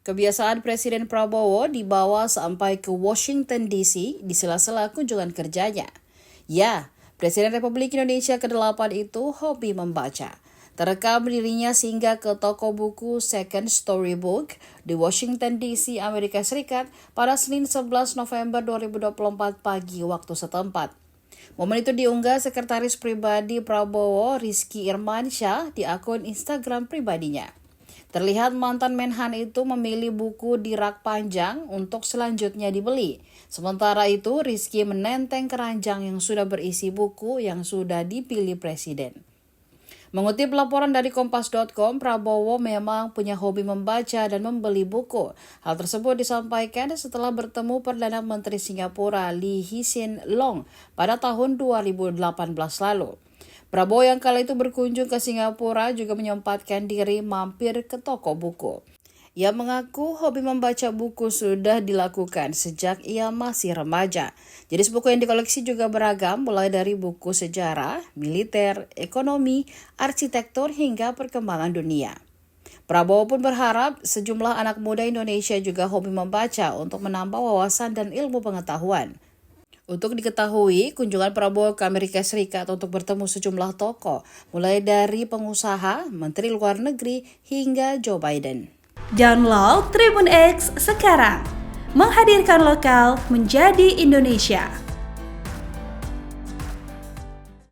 Kebiasaan Presiden Prabowo dibawa sampai ke Washington DC di sela-sela kunjungan kerjanya. Ya, Presiden Republik Indonesia ke-8 itu hobi membaca. Terekam dirinya singgah ke toko buku Second Story Book di Washington DC, Amerika Serikat pada Senin 11 November 2024 pagi waktu setempat. Momen itu diunggah sekretaris pribadi Prabowo, Rizky Irmansyah, di akun Instagram pribadinya. Terlihat mantan Menhan itu memilih buku di rak panjang untuk selanjutnya dibeli. Sementara itu, Rizky menenteng keranjang yang sudah berisi buku yang sudah dipilih Presiden. Mengutip laporan dari Kompas.com, Prabowo memang punya hobi membaca dan membeli buku. Hal tersebut disampaikan setelah bertemu Perdana Menteri Singapura Lee Hsien Loong pada tahun 2018 lalu. Prabowo yang kala itu berkunjung ke Singapura juga menyempatkan diri mampir ke toko buku. Ia mengaku hobi membaca buku sudah dilakukan sejak ia masih remaja. Jenis buku yang dikoleksi juga beragam, mulai dari buku sejarah, militer, ekonomi, arsitektur, hingga perkembangan dunia. Prabowo pun berharap sejumlah anak muda Indonesia juga hobi membaca untuk menambah wawasan dan ilmu pengetahuan. Untuk diketahui, kunjungan Prabowo ke Amerika Serikat untuk bertemu sejumlah tokoh, mulai dari pengusaha, menteri luar negeri, hingga Joe Biden. Download Tribun X sekarang, menghadirkan lokal menjadi Indonesia.